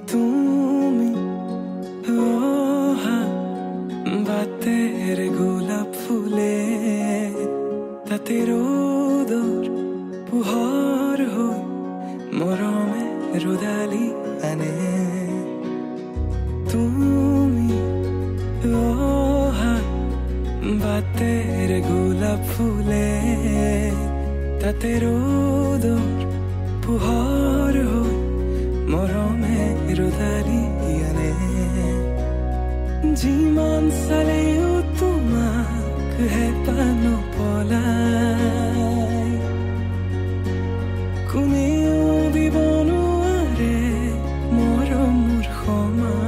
তুমি বাতের গোলাপ ফুলে তাতে রোদর পুহর হই মরমে রোদালি আনে তুমি বাতের গোলাপ ফুলে তাতে রোদর পুহর হই মরমে রোদালি আনে যিমান চালেও তোমাক হেঁপাহ নপলাই কোনেও দিব নোৱাৰে মৰমৰ সমান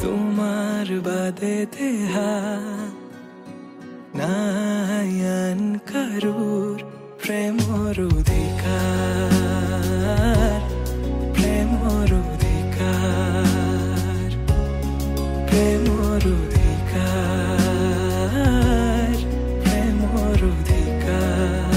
তোমাৰ বাদে দেহা নাই আন কাৰোৰ প্ৰেমৰ অধিকাৰ প্ৰেমৰ অধিকাৰ প্ৰেমৰ অধিকাৰ প্ৰেমৰ অধিকাৰ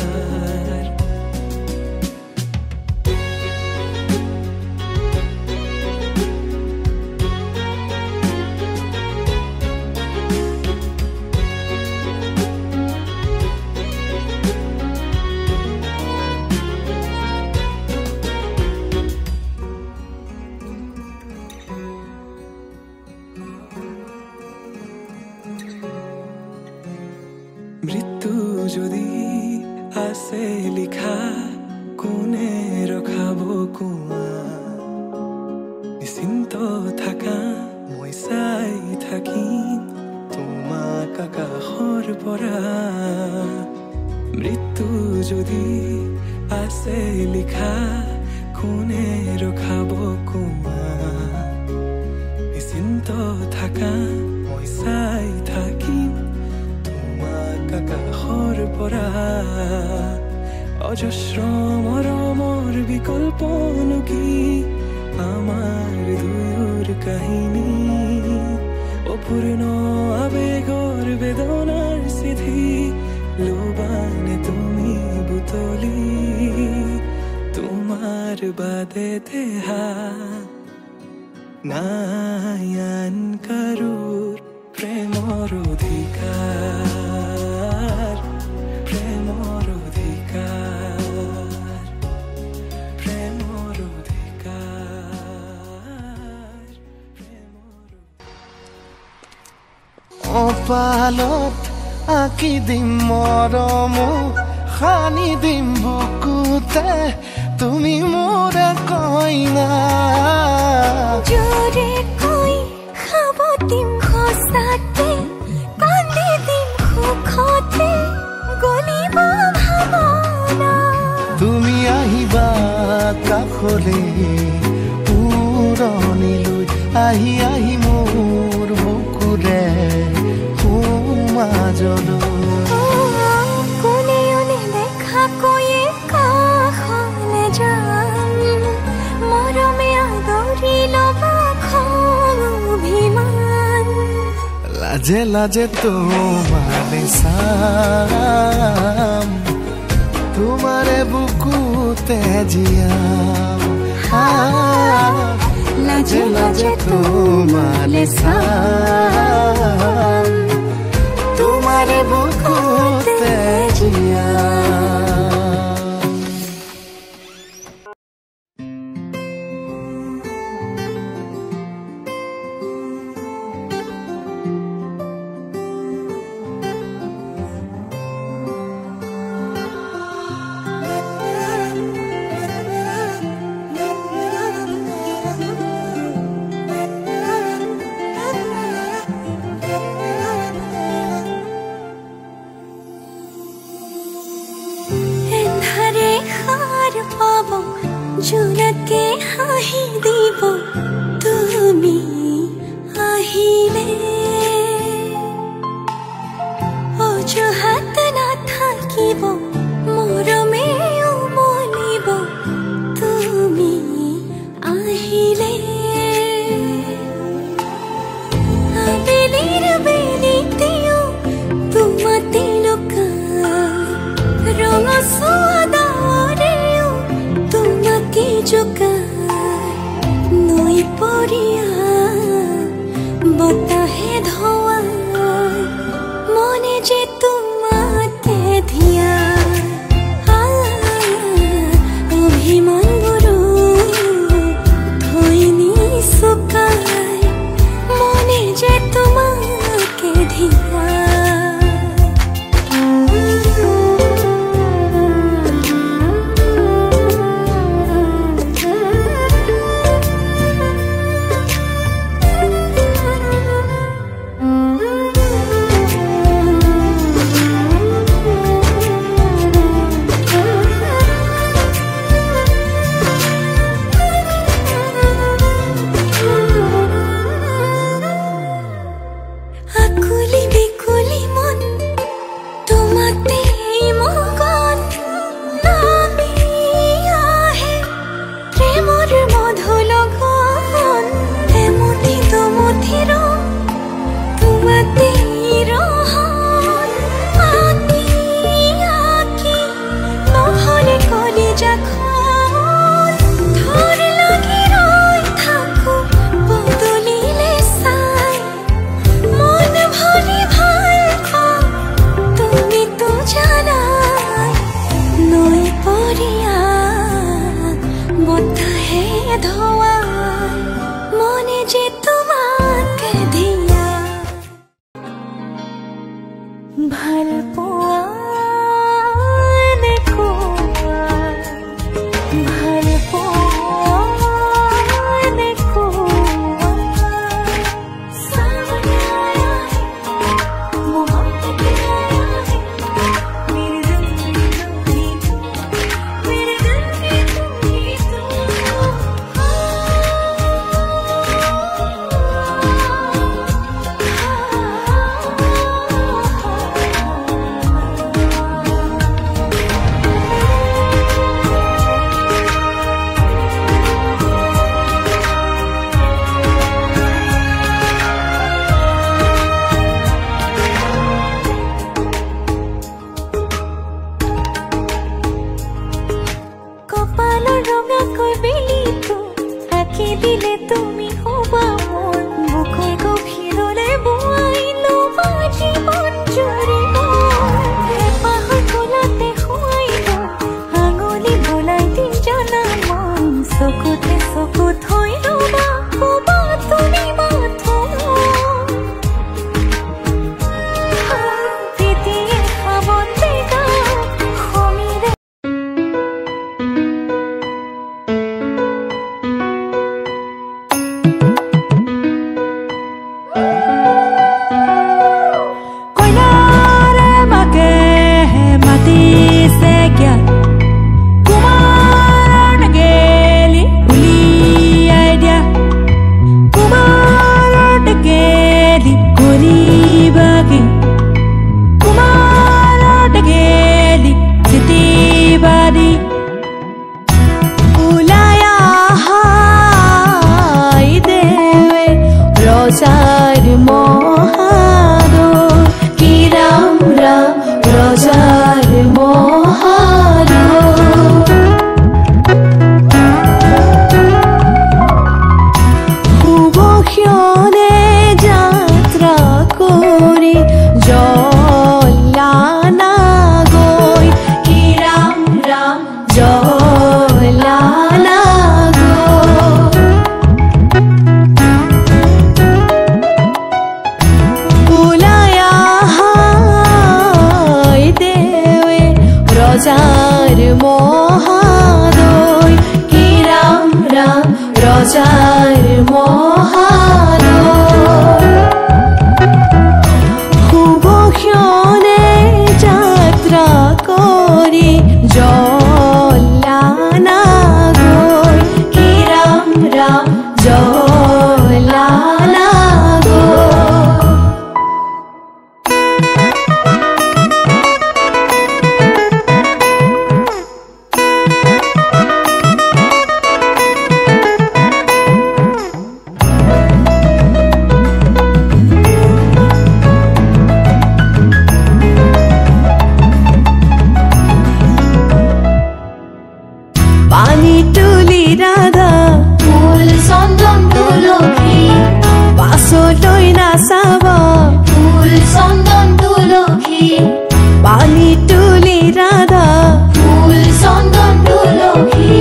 মৃত্যু যদি আছে লিখা কোনে ৰখাব কোৱা নিশ্চিন্ত থাকা মই চাই থাকিম তোমাক আকাশৰ পৰা মৃত্যু যদি আছে লিখা কোনে ৰখাব কোৱা নিশ্চিন্ত থাকা মই চাই থাকিম আকাশৰ পৰা অজস্ৰ মৰমৰ বিকল্পনো কি আমাৰ দুয়োৰ কাহিনী অপূৰ্ণ আবেগৰ বেদনাৰ চিঠি লোবানে তুমি বুটলি তোমাৰ বাদে দেহা নাই আন কাৰোৰ প্ৰেমৰ অধিকাৰ প্ৰেমৰ অধিকাৰ প্ৰেমৰ অধিকাৰ অপালত আঁকি দিম মৰম সানি দিম বুকুতে তুমি মোৰ কইনা জোৰে কৈ খাব দিম সঁচাকে কান্দি দিম সুখতে গলিব ভাৱনা তুমি আহিবা কাষলে পুৰণিলৈ আহি আহি মোৰ বুকুৰে সোমাজলৈ কোনেও নেদেখাকৈয়ে কাষলে যাম মৰমে আদৰি ল'বা খং অভিমান লাজে লাজে তোমারে চাম তোমারে বুকুতে জিয়াম লাজে লাজে তোমারে চাম তোমারে বুকুতে জিয়াম জোনাকে হাঁহি দিব তুমি আহিলে অজুহাত নাথাকিব মৰমে উমলিব তুমি আহিলে আবেলিৰ বেলিতেও তোমাতে লুকাই ৰঙা চুৱা ডাৱৰেও তোমাকে ভাল পোৱা এনেকুৱা ভাল পোৱা এনেকুৱা सामने आया है मोहब्बत आया है मेरे दिल में तू ही तू मेरे दिल में तू ही तू কপালৰ ৰঙাকৈ বেলিটো আঁকি দিলে তুমি হবা মন বুকৰ গভীৰলৈ বোৱাই লবা জীৱন জুৰি হেঁপাহৰ কোলাতে শুৱাই আঙুলি বোলাই দিম জানা মন চকুতে চকু থৈ ৰবা হবা তুমি মাথো তেতিয়াই খাবতে গা সমিৰে রজার মহাদো কি রাম রাম রজার মহাদো শুভক্ষণে যাত্রা করে জলানা গৈ কি রাম রাম জলানা রজার মহাদয় কি রাম রাম রজার মহাদয় শুভক্ষণে যাত্রা করি জলানা গৈ কি রাম রাম জলানা পানি তুলি রাধা ফুল চন্দন তুলসী পাছলৈ নাচাবা ফুল চন্দন তুলসী পানি তুলি ৰাধা ফুল চন্দন তুলসী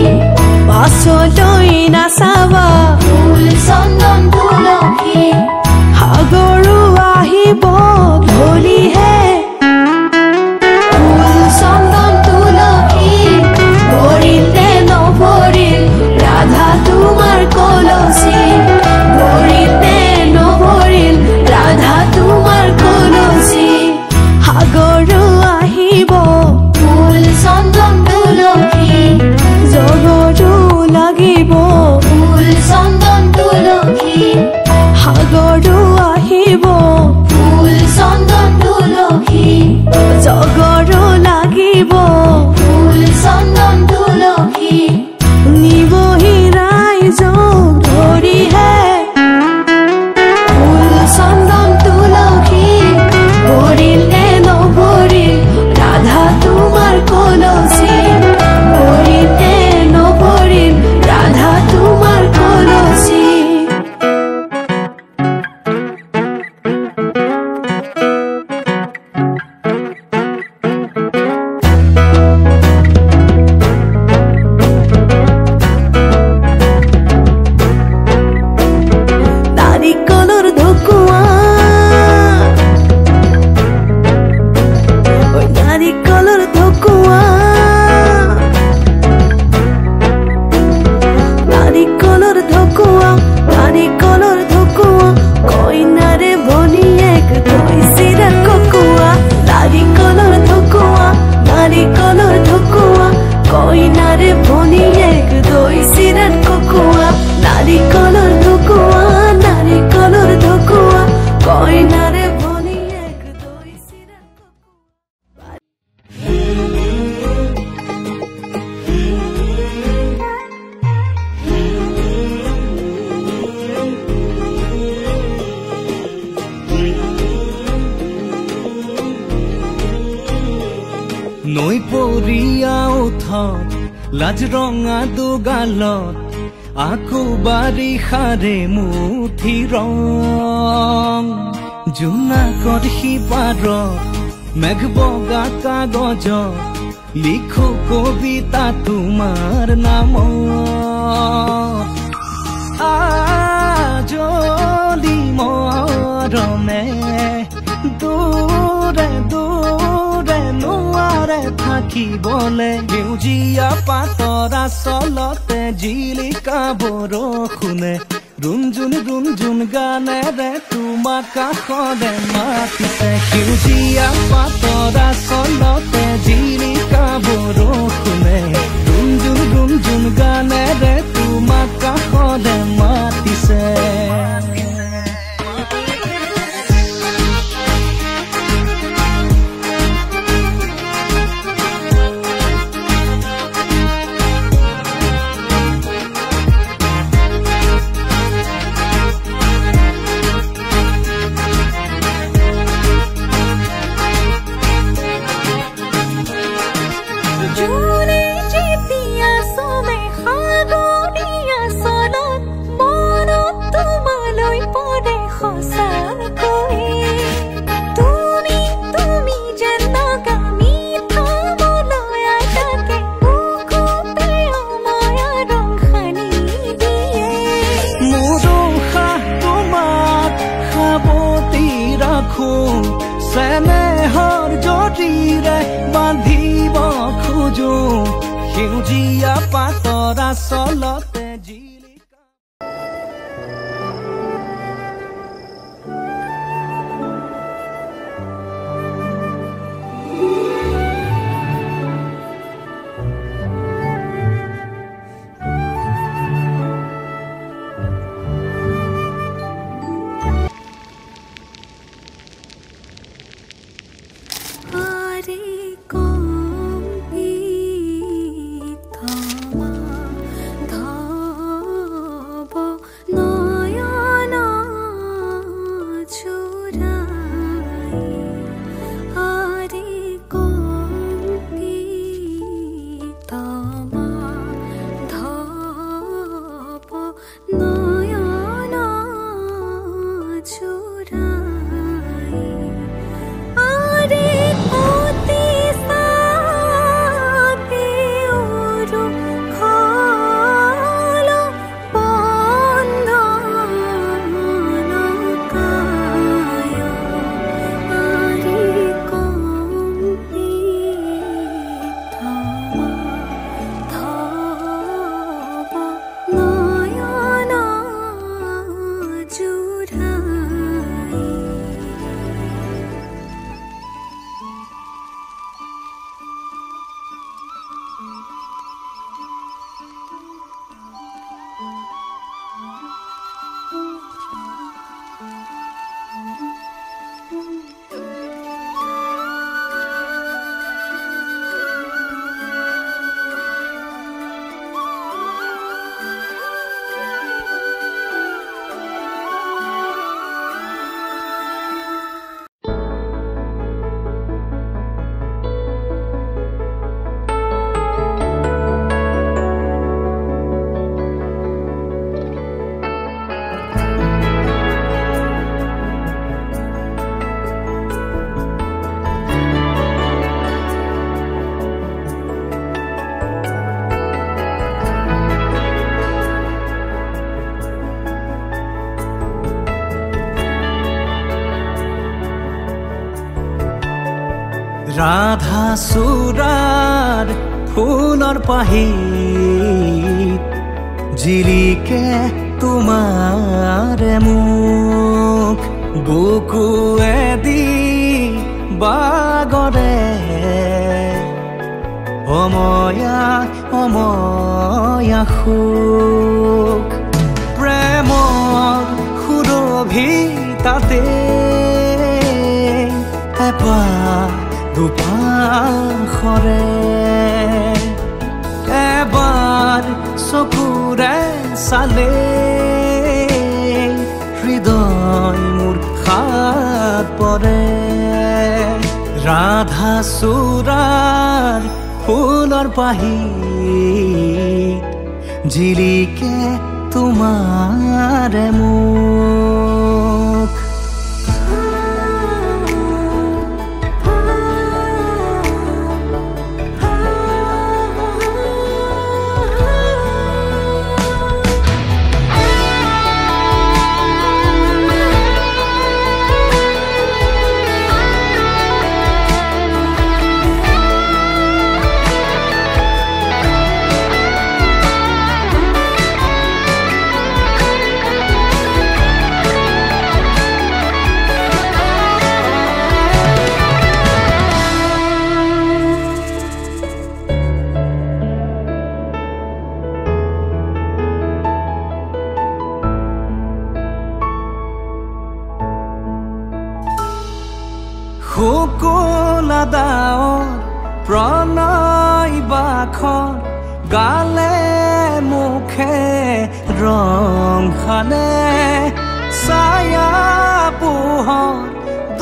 পাছলৈ নাচাবা ফুল চন্দন তুলসী সাগৰো আহিব ধৰিহে ফুল চন্দন তুলসী ভৰিতে নভৰিল ৰাধা তোমাৰ কলচী ভৰিতে নভৰিল ৰাধা তোমাৰ কলচী সাগৰো আহিব ফুল চন্দন তুলসী জগৰো লাগিব ফুল চন্দন তুলসী সাগৰো আহিব ফুল চন্দন তুলসী জগৰো লাগিব ফুল চন্দন তুলসী নিবহি ৰাইজক ধৰিহে ফুল চন্দন তুলসী ভৰিলে নভৰিল নৈ পৰিয়া উঠত লাজ ৰঙা দুগালত আকৌ বাৰিষাৰে মুঠি ৰং জোনাকত সিপাৰত মেঘ বগা কাগজত লিখো কবিতা তোমাৰ নামত আজলি মৰমে দূৰে দূৰে নোৱাৰে থাকিবলে সেউজীয়া পাতৰ আচলতে জিলিকা বৰষুণে ৰুণজুণ গানেৰে তোমাক কাষৰে মাতিছে সেউজীয়া পাতৰ আচলতে জিলিকা বৰষুণে ৰুণজুণ গানেৰে তোমাক কাষৰে মাতিছে স্নেহৰ জৰিৰে বান্ধিব খোজো সেউজীয়া পাতৰ আচলতে জিলিকা ৰাধা চূড়াৰ ফুলৰ পাহিত জিলিকে তোমাৰ মুখ বুকুৱেদি বাগৰে অময়া সুখ প্ৰেমৰ সুৰভিতাতে এপাহ দুপাশৰে এবাৰ চকুৰে চালে হৃদয় মোৰ খাত পৰে ৰাধা চূড়াৰ ফুলৰ পাহিত জিলিকে তোমাৰে মুখ শুকুলা ডাৱৰ প্ৰণয় বাখৰ গালে মুখে ৰং সানে ছায়া পোহৰ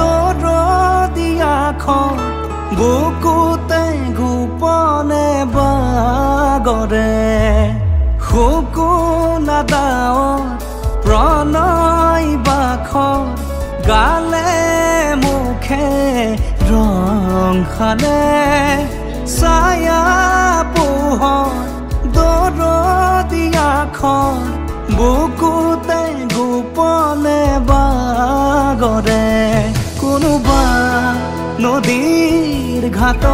দৰদিয়াখন বুকুতে গোপনে বাগৰে শুকুলা ডাৱৰ প্ৰণয় বাখৰ গালে মুখে ৰং সানে ছায়া পোহৰ দৰদিয়াখন বুকুতে গোপনে বাগৰে কোনোবা নদীৰ ঘাটত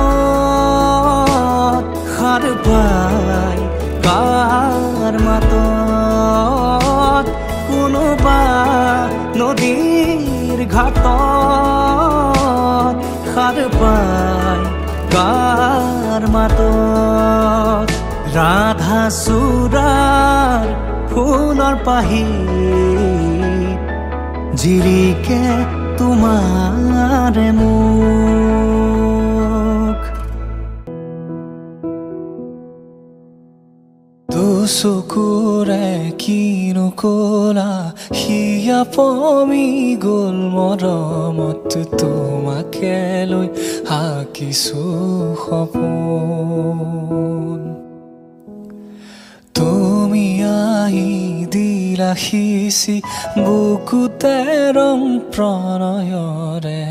সাৰ পাই কাৰ মাতত কোনোবা নদীৰ ঘাটত সাৰ পাই কাৰ মাতত ৰাধা চূড়াৰ ফুলৰ পাহিত জিলিকে তোমাৰে মুখ চকুৰে কিনো কলা হিয়া পমি গ'ল মৰমত তোমাকে লৈ হাকিছো সপোন তুমি আহি দিলা সিঁচি বুকুতে ৰং প্ৰণয়ৰে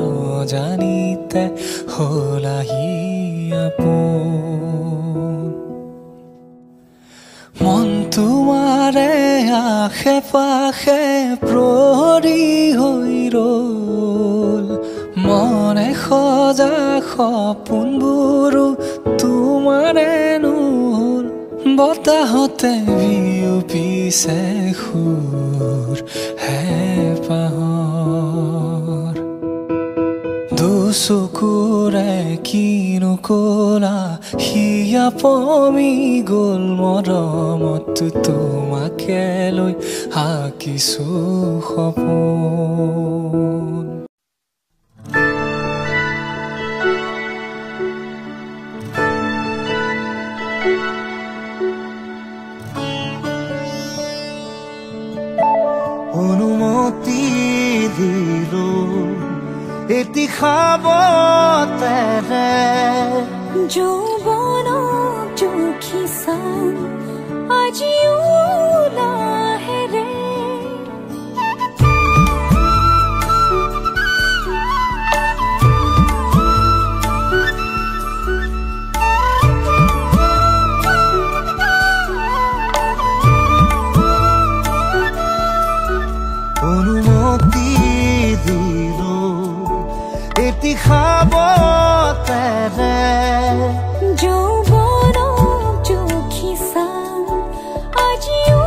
অজানিতে হলাহি আপোন মন তোমাৰে আশে পাশে প্ৰহৰী হৈ ৰ'ল মনে সজা সপোনবোৰো তোমাৰে নহ'ল বতাহতে বিয়পিছে সুৰ হেঁপাহৰ দুচকুৰে কিনো কলা হিয়া পমি গ'ল মৰমত তোমাকে লৈ হাকিছো সপোন অনুমতি দিলো এটি খাবতেৰে যৌৱনক জুখিছাম আজিও লাহেৰে অনুমতি দিলো এটি খাবতেৰে যৌৱনক জুখিছাম আজিও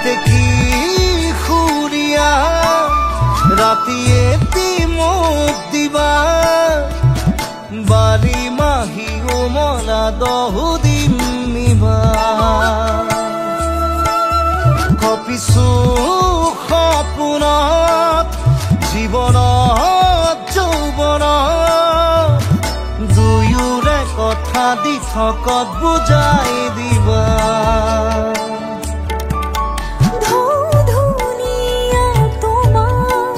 দেখি খুৰিয়া ৰাতিয়ে তিমত দিবা বাৰী মাহী উমলা দহুদিন নিবা কপিছো সপোনত জীৱনত যৌৱনত দুয়োৰে কথা দি থকত বুজাই দিবা ধুনীয়া তোমাৰ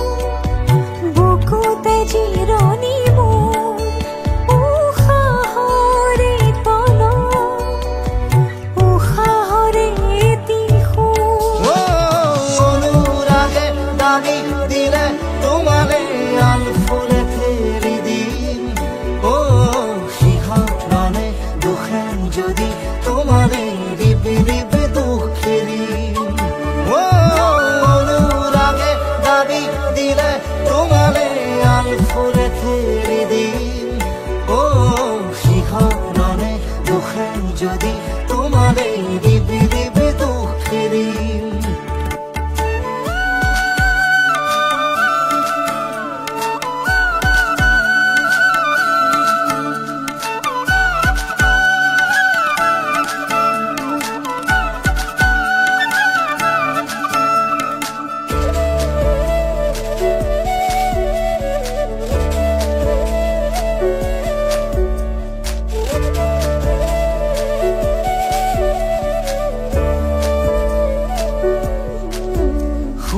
বুকুতে জিৰণি মোৰ উশাহৰে তলত উশাহৰে দিশো অনুৰাগে দাগি দিলে তোমালে আলফুলে ফেৰি দিম শিহৰণে দুখেন যদি তোমালে ৰিপি ৰিপি দুখ খেৰিম অনুৰাগে দাগি দিলে তোমালে আলফুলে ফেৰি দিম শিহৰণে দুখেন যদি তোমালে ৰিপি ৰিপি দুখ খেৰিম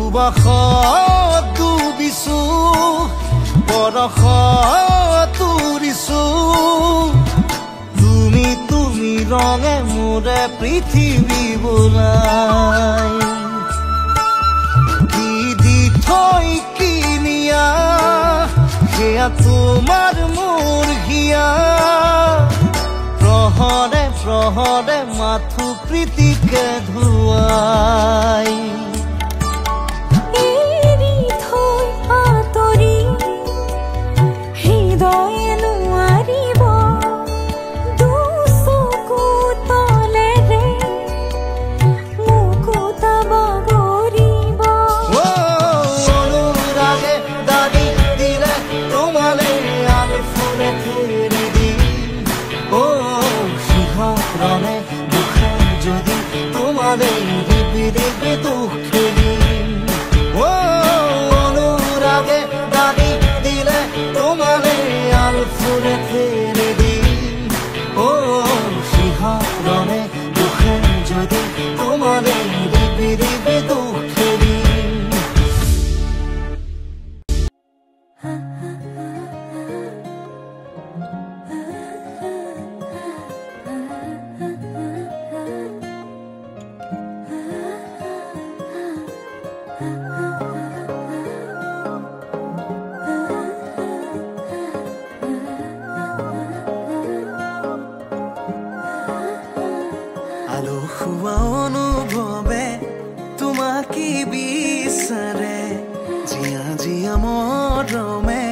সুবাসত ডুবিছো বৰষত উৰিছো তুমি তুমি ৰঙে মোৰে পৃথিৱী বোলাই কি দি থৈ কিনিয়া সেয়া তোমাৰ মোৰ হিয়া প্ৰহৰে প্ৰহৰে মাথো প্ৰীতিকে ধুৱাই অনুৰাগে দাগি দিলে তোমালে আলফুলে ফেৰি দিম শিহৰণে দুখেন যদি তোমালে ৰিপি ৰিপি দুখ খেৰিম আলসুৱা অনুভৱে তোমাকে বিচাৰে জিয়া জিয়া মৰমে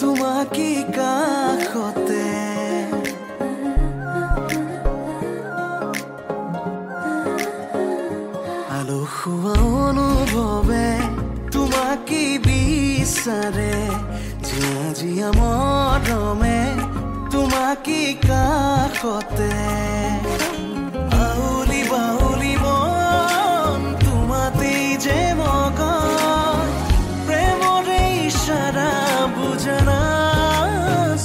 তোমাকে কাষতে আলসুৱা অনুভৱে তোমাকে বিচাৰে জিয়া জিয়া মৰমে তোমাকে কাষতে বাউলি বাউলি মন তোমাতেই যে মগন প্ৰেমৰে ইশাৰা বুজনা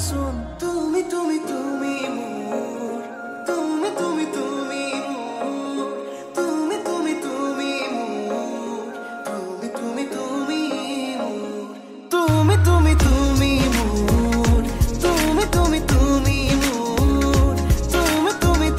চোন তুমি তুমি তুমি মোৰ তুমি তুমি তুমি মোৰ তুমি তুমি তুমি মোৰ তুমি তুমি তুমি মোৰ তুমি তুমি তুমি মোৰ তুমি তুমি তুমি মোৰ তুমি তুমি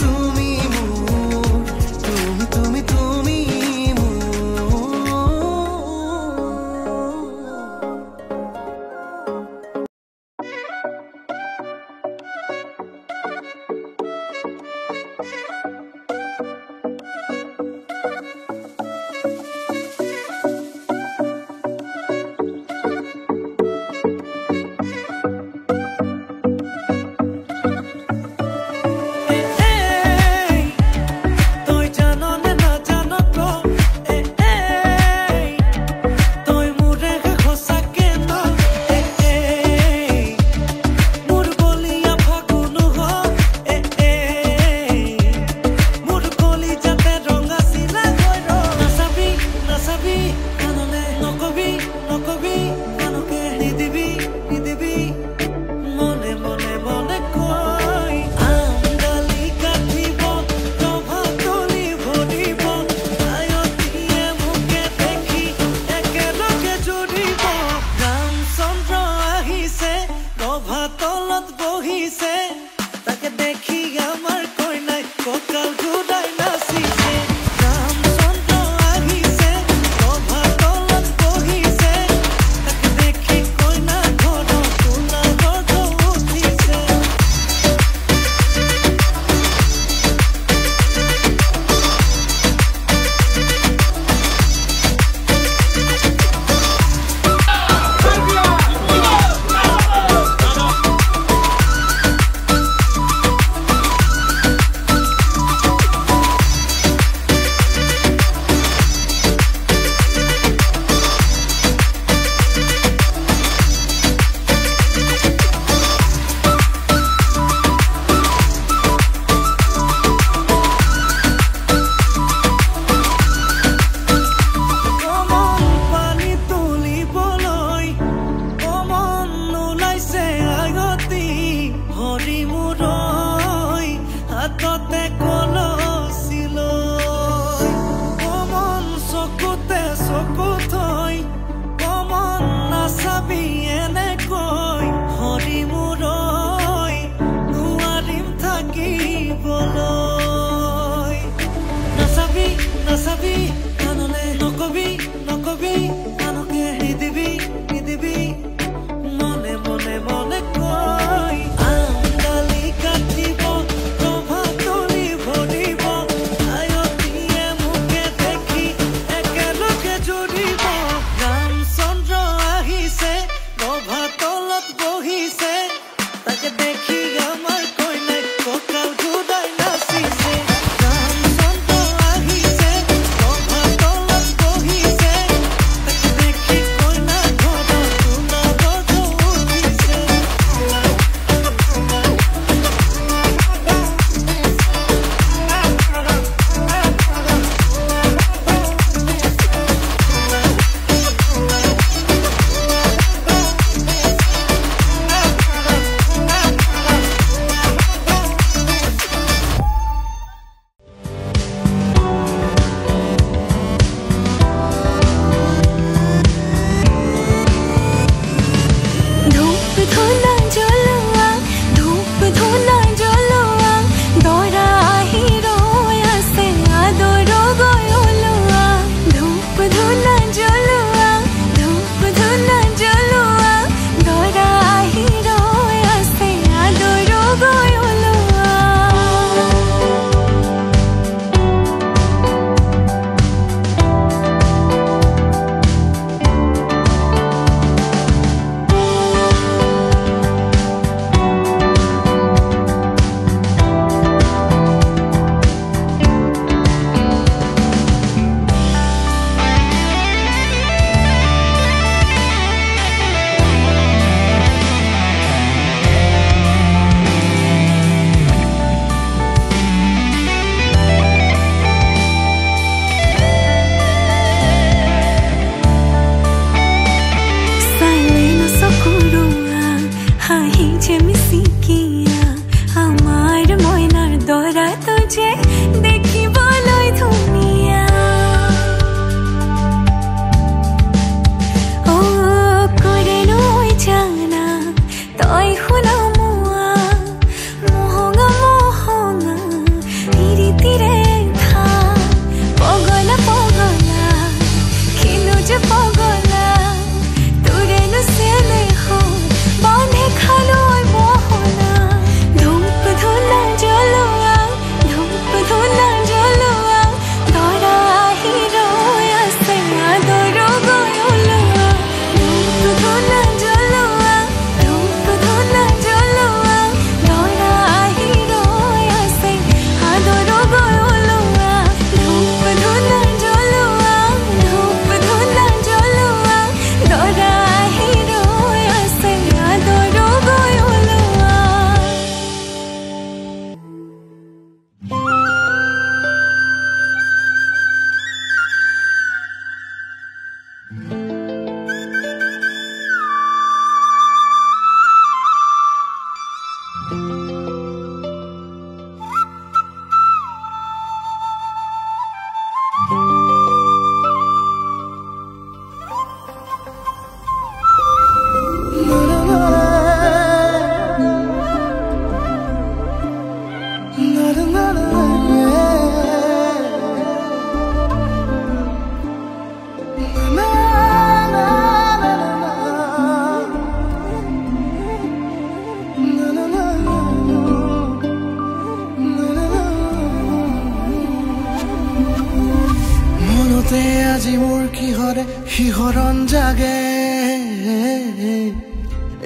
আজি মোৰ কিহৰে শিহৰণ জাগে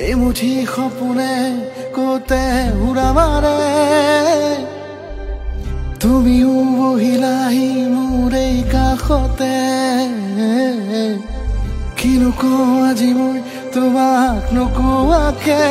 এই মুঠি সপোনে কতে উৰা মাৰে তুমিও বহিলাহি মোৰ এই কাষতে কিনো কওঁ আজি মই তোমাক নোকোৱাকে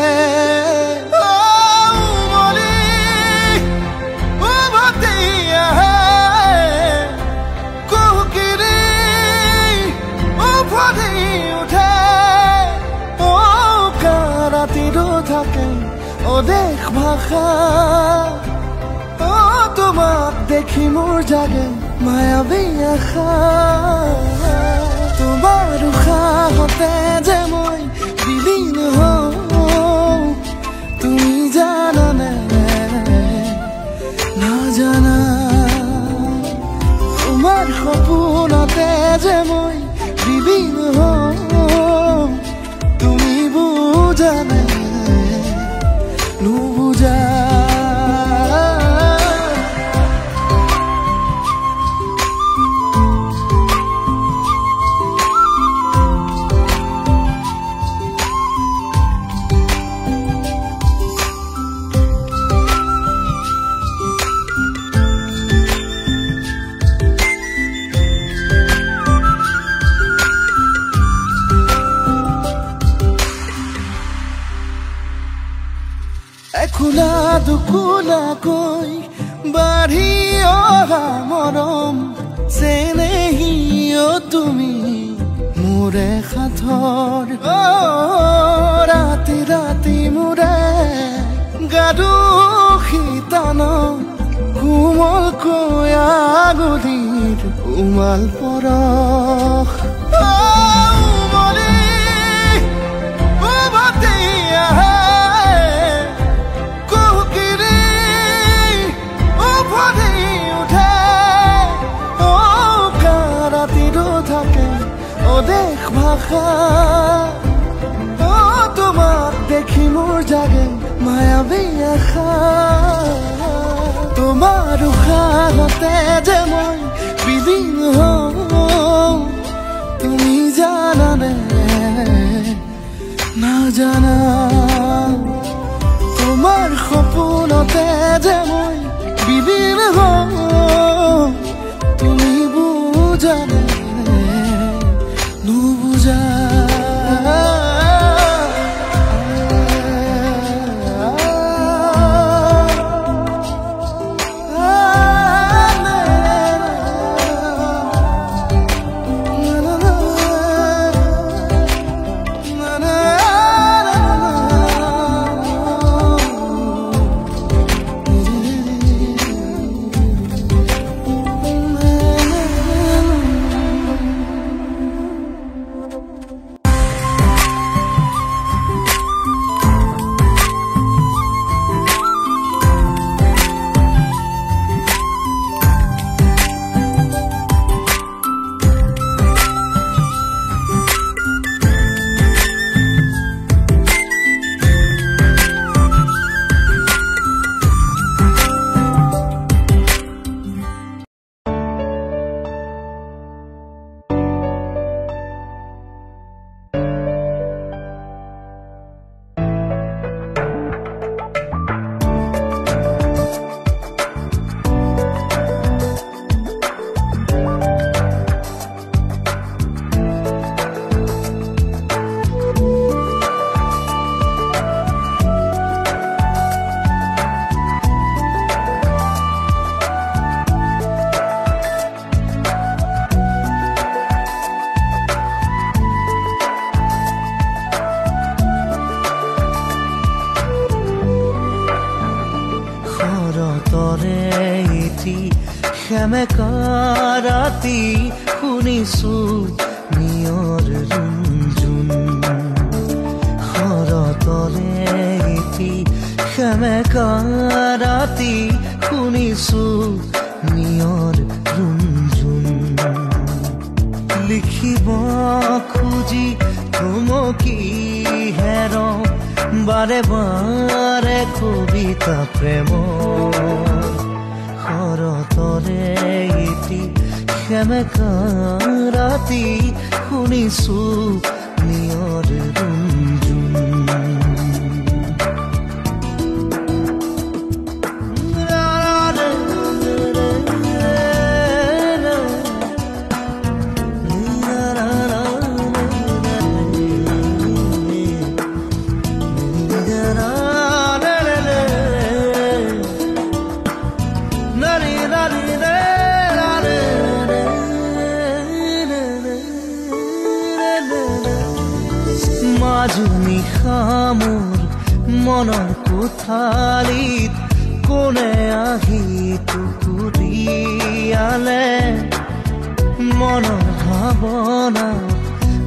দেশ ভাষা তোমাক দেখি মোৰ জাগে মায়াবী আশা তোমাৰ উশাহতে যে মই বিলীন হওঁ তুমি জানানে নাজানা তোমাৰ সপোনতে যে মই বিলীন হওঁ তুমি বুজানে নুবুজা একুলা দুকুলাকৈ বাঢ়ি অহা মৰম চেনেহিও তুমি মোৰে সাথৰ ৰাতি ৰাতি মোৰে গাদু শীতান কোমলকৈ আগুলিৰ উমাল পৰশ দেশ ভাষা তোমাক দেখি মোৰ জাগে মায়াবী আশা তোমাৰ উশাহতে যে মই বিলীন হওঁ তুমি জানানে নাজানা তোমাৰ সপোনতে যে মই বিলীন হওঁ তুমি বুজানে নুবুজা সেমেকা ৰাতি শুনিছো নিয়ৰ ৰুণজুণ শৰতৰে এটি সেমেকা ৰাতি শুনিছো নিয়ৰ ৰুণজুণ লিখিব খুজি থমকি হেৰ বাৰে বাৰে কবিতা প্ৰেম শৰতৰে এটি সেমেকা ৰাতি শুনিছো নিয়ৰ ৰুণজুণ মাজুনিশা মোৰ মনৰ কোঠালিত কোনে আহি টুকুৰিয়ালে মনৰ ভাৱনা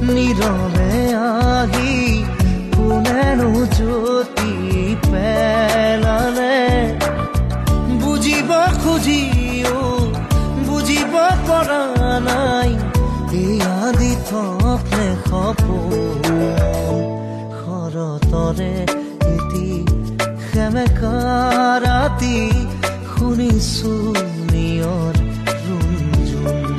নীৰৱে আহি কোনেনো জ্যোতি পেলালে বুজিব খুজিও বুজিব পৰা নাই এই আদি থপনে সপোন শৰতৰে এটি সেমেকা ৰাতি শুনিছো নিয়ৰ ৰুণজুণ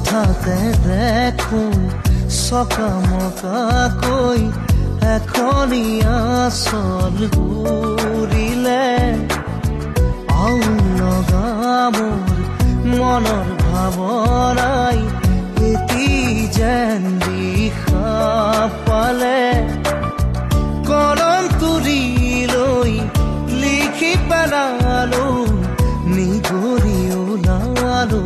হঠাতে দেখো চকামকাকৈ এখনি আচল ঘূৰিলে আউল লগা মোৰ মনৰ ভাৱনাই এটি যেন দিশা পালে কলম তুলি লৈ লিখি পেলালো নিগৰি ওলালো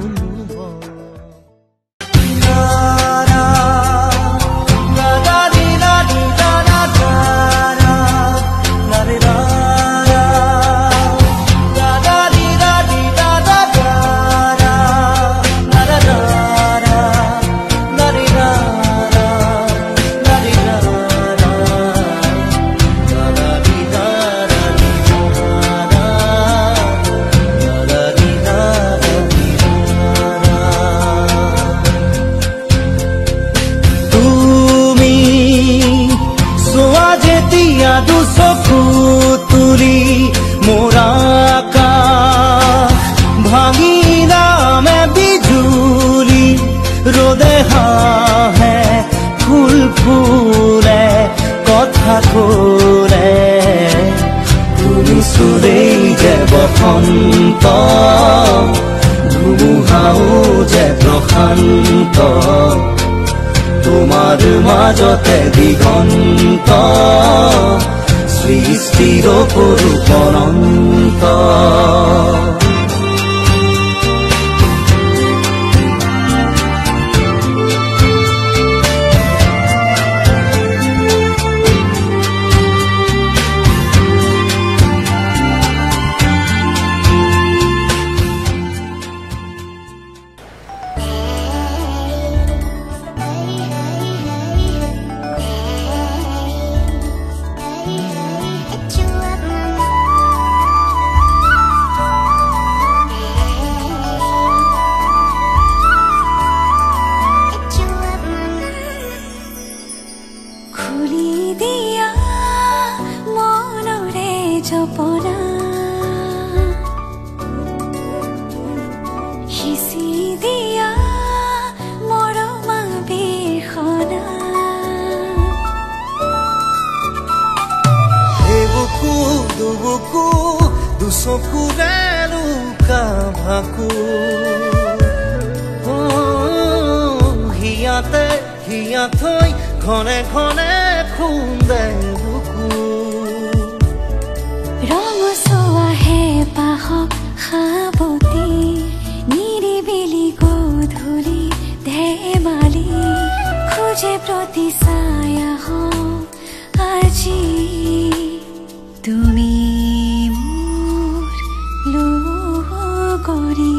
ফুলে কথা ক'লে শুনিছোৰেই যে বসন্ত ধুমুহাও যে প্ৰশান্ত তোমাৰ মাজতে দিগন্ত সৃষ্টিৰ কৰো অনন্ত চকুৰে লুকা ভাকু হিয়াতে হিয়া থৈ ঘনে ঘনে খুন্দে বুকু ৰঙচুৱা হেঁপাহ সাৱটি নিৰিবিলি গধূলি ধেমালি খোজে প্ৰতি ছায়া আজি তুমি মোৰ লগৰী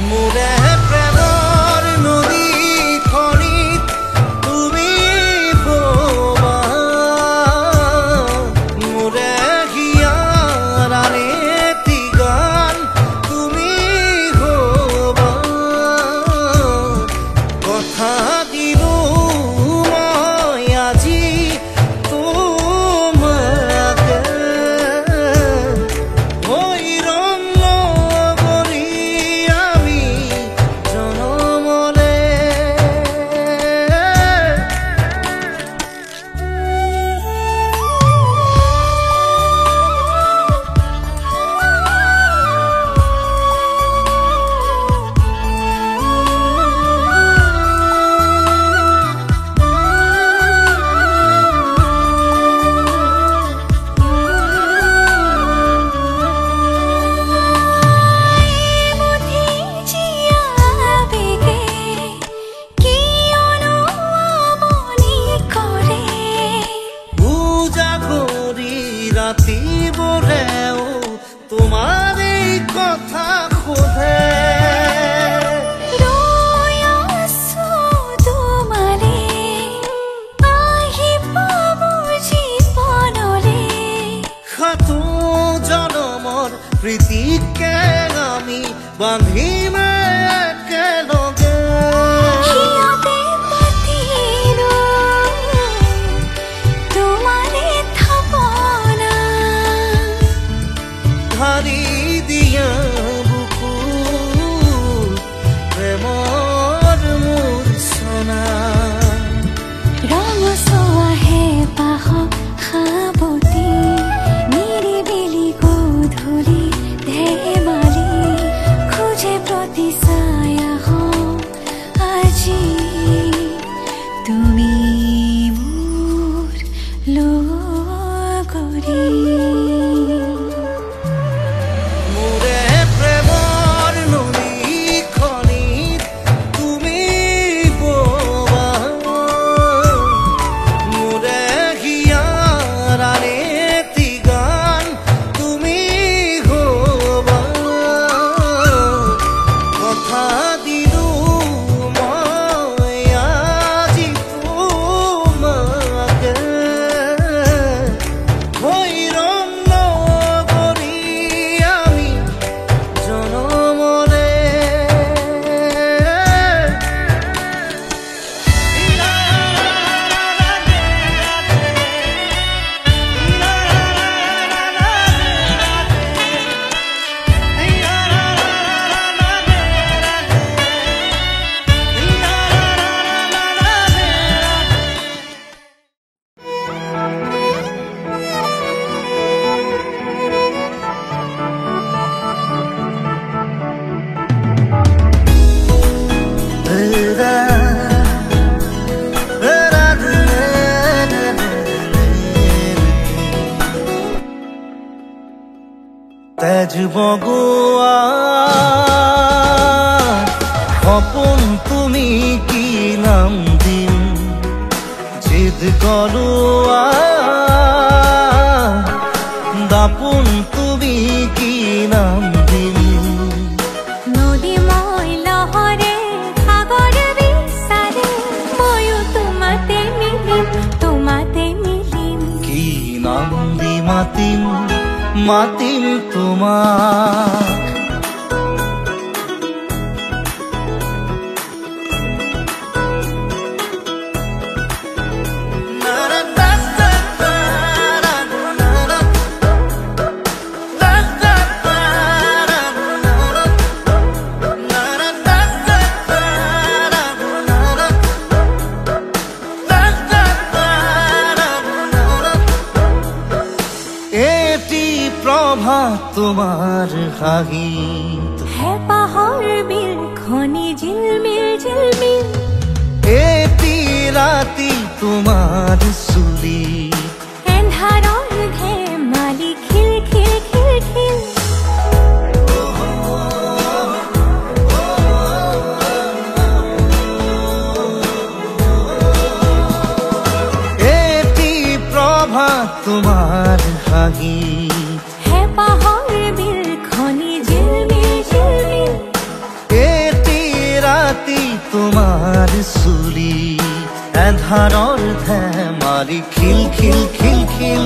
মোৰে প্ৰেমৰ নদী খনিত তুমি ববা মোৰে হিয়াৰ এটি গান তুমি হবা কথা দিলো মই আজি তোমাকে হৈৰম নগৰী আমি জনমলে পূজা কৰি ৰাতি বোৰেও তোমাৰ এই কথা সোধে সাতো জনমৰ প্ৰীতিকে আমি বান্ধিমে একেলগে ধাৰি দিয়া বুকু প্ৰেমৰ মূৰ্ছনা ৰঙচুৱা হেঁপাহ সাৱটি নিৰিবিলি গধূলি ধেমালি খোজে প্ৰতি ছায়া আজি তুমি মোৰ লগৰী মোৰে প্ৰেমৰ নদী খনিত তুমি ববা মোৰে হিয়াৰ এটি গান তুমি হবা কথা দিলো মই আজি তোমাকে হৈৰম নগৰী আমি জনমলে তেজ বগোৱা সপোন তুমি কি নাম দিম জিদ কৰোৱা দাপোন তুমি কি নাম দিম নদী মই লহৰে সাগৰ বিচাৰে ময়ো তোমাতে মিলিম কি নাম দি মাতিম মাতিম তোমাক তোমাৰ হাঁহিত হেঁপাহৰ বিলখন খনি ঝিলমিল ঝিলমিল এটি ৰাতি তোমাৰ চুলি এন্ধাৰৰ ধেমালি খিল খিল খিল খিল এটি প্ৰভাত তোমাৰ হাঁহি হেঁপাহৰ বিল খনি ঝিলমিল ঝিলমিল এটি ৰাতি তোমাৰ চুলি এন্ধাৰৰ ধেমালি খিল খিল খিল খিল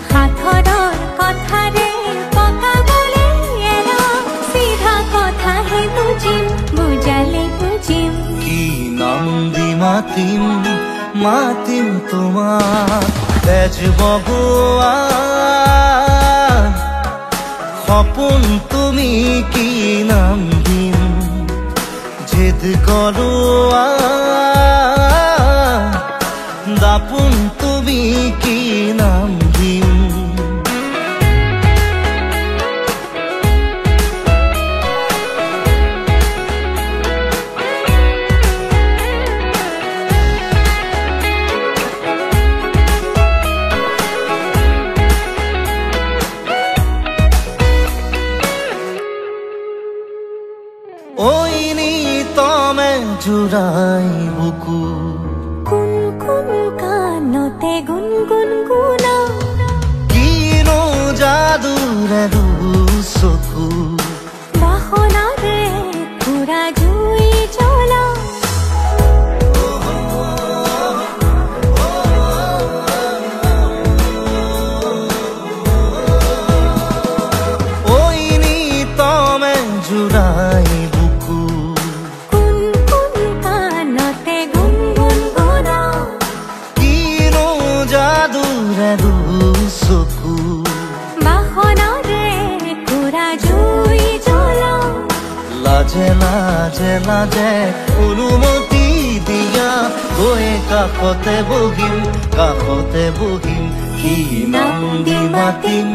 সাঁথৰৰ কথাৰে পকাবলে এৰা চিধা কথাহে বুজিম বুজালে বুজিম কি নাম দি মাতিম মাতিম তোমাক তেজ বগোৱা সপোন তুমি কি নাম দিম জেদ কৰোৱা দাপোন তুমি কি নাম দিম ওই নিতমে জুড়াই বুকু কুন কুন কানতে গুন গুন গুনা কিনো যাদুৰে চকু বাহনাৰে পুৰা জুই জ্বলা ওই নিতমে জুড়াই বুকু কুন কুন কানতে গুন গুন গুনা কিনো যাদুৰে চকু বাহনাৰে পুৰা জুই জ্বলা লাজে লাজে লাজে অনুমতি দিয়া গৈ কাষতে বহিম কি নাম দি মাতিম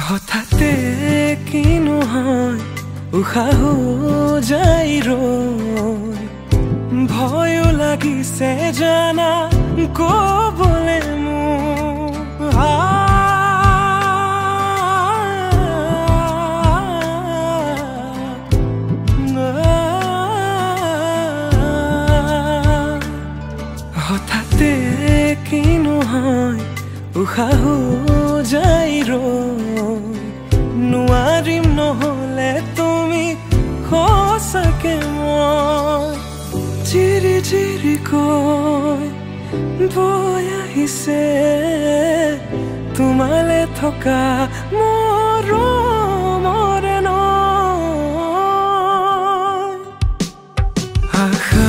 হঠাতে কিনো হয় উশাহো যাই ৰৈ ভয়ো লাগিছে জানা কবলে মোৰ হঠাতে কিনো হয় উশাহো যাই ৰৈ নোৱাৰিম নহলে তুমি সঁচাকে মই চিৰি চিৰি কৈ বৈ আহিছে তোমালে থকা মৰমৰে নৈ আশা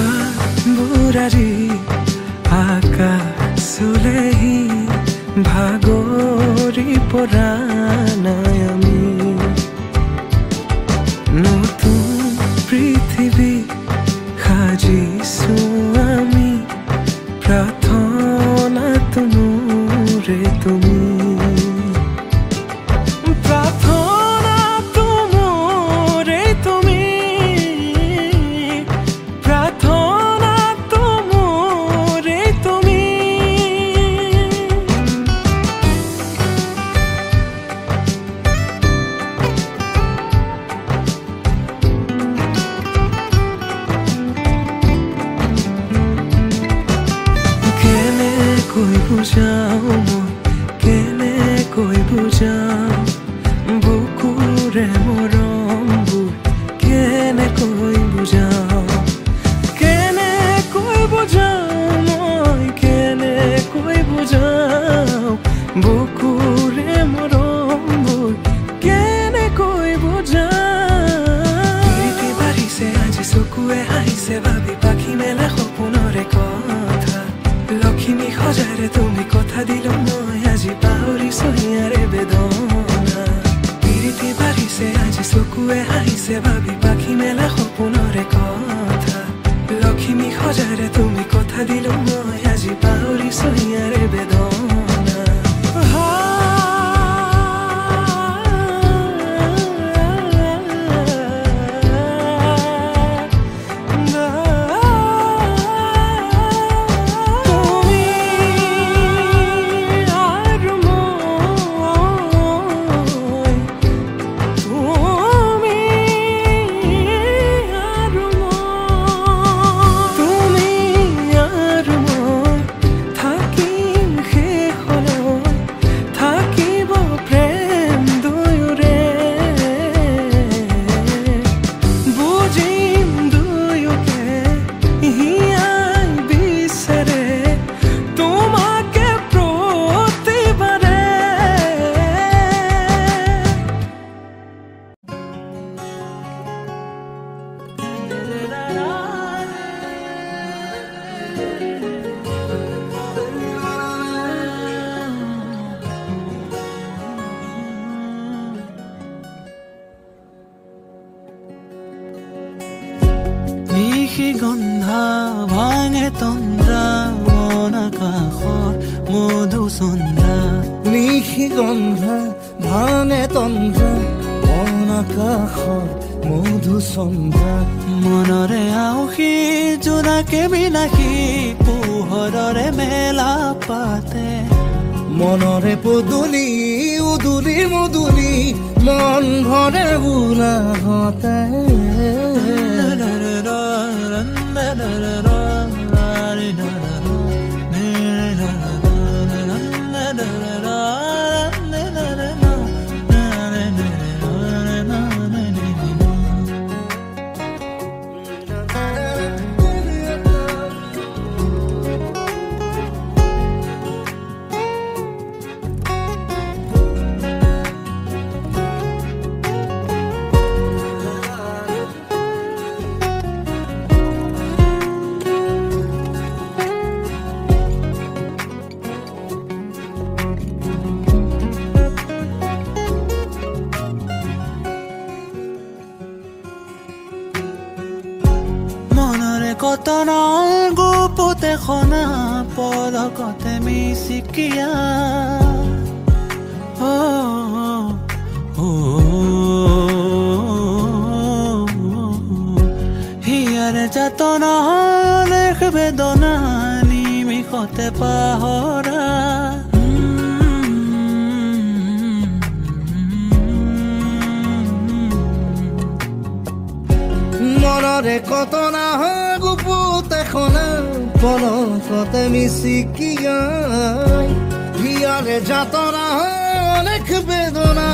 বুঢ়াৰী আকাশলেহি ভাগৰি পৰা নাই আমি নতুন পৃথিৱী সাজিছো আমি প্ৰাৰ্থনা তোমৰে তুমি প্ৰাৰ্থনা তোমৰে তুমি প্ৰাৰ্থনা তোমৰে তুমি বুজাও মই কেনেকৈ বুজাও বুকুৰে মৰমবোৰ কেনেকৈ বুজাও মই কেনেকৈ বুজাও বুকুৰে মৰমবোৰ কেনেকৈ বুজাও প্ৰীতি বাঢ়িছে আজি চকুৱে হাঁহিছে ভাবি পাখি মেলা সপোনৰে কথা লক্ষ্মী সজাৰে তুমি কথা দিলো মই আজি পাহৰিছো ইয়াৰে বেদনা প্ৰীতি বাঢ়িছে আজি চকুৱে হাঁহিছে ভাবি পাখি মেলা সপোনৰে কথা যাৰে তুমি কথা দিলো মই আজি পাহৰিছো ইয়াৰে বেদনা গন্ধা ভাঙে তন্দ্ৰা মন আকাশৰ মধুচন্দ্ৰা নিশি গন্ধা ভাঙে তন্দ্ৰা মন আকাশৰ মধুচন্দ্ৰা মনৰে আউসী জোনাকে বিলাসী পোহৰৰে মেলা পাতে মনৰে পদুলি উদুলি মুদুলি মন ভৰে উলাহতে কতনৰ গোপতে খনা পলকতে মিচিকিয়া হিয়াৰে যাতনা লেখ বেদনা নিমিষতে পাহৰা মনৰে কতনা গুপুতে খনা পলকতে মিচিকিয়াই হিয়াৰে যাতনা অনেক বেদনা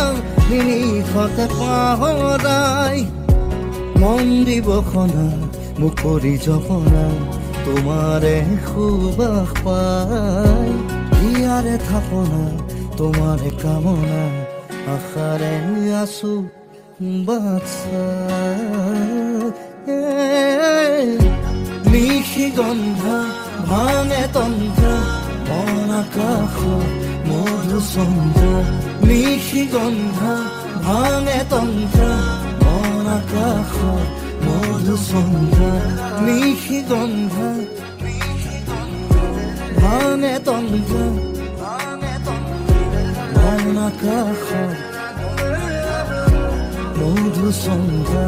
নিমিষতে পাহৰাই মন দিব খনা মুখৰি জপনা তোমাৰে সুবাস পাই হিয়াৰে থাপনা তোমাৰে কামনা আশাৰে আছো বাচ্চা নিশি গন্ধা ভাঙে তন্দ্ৰা মন আকাশৰ মধুচন্দ্ৰা নিশি গন্ধা ভাঙে তন্দ্ৰা মন আকাশৰ মধুচন্দ্ৰা নিশি গন্ধা ভাঙে তন্দ্ৰা মন আকাশৰ মধুচন্দ্ৰা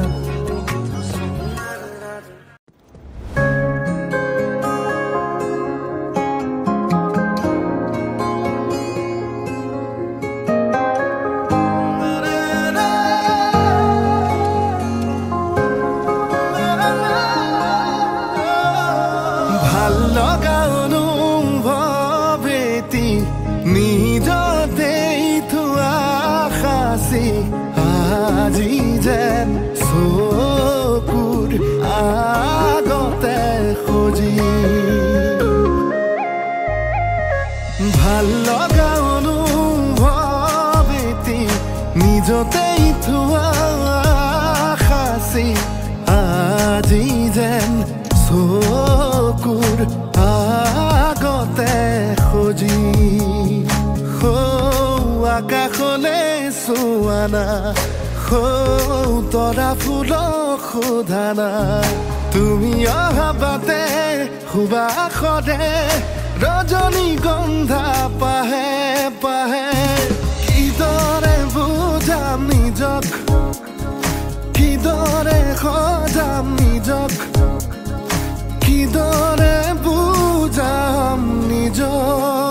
ভাল লগা অনুভৱ এটি নিজতেই থোৱা সাঁচি আজি যেন চকুৰ আগতে খজি আকাশলে চোৱানা তৰা ফুলক সোধানা তুমি অহা বাটে সুবাসৰে ৰজনীগন্ধা পাহে পাহে কিদৰে বুজাম নিজক কিদৰে সজাম নিজক কিদৰে বুজাম নিজক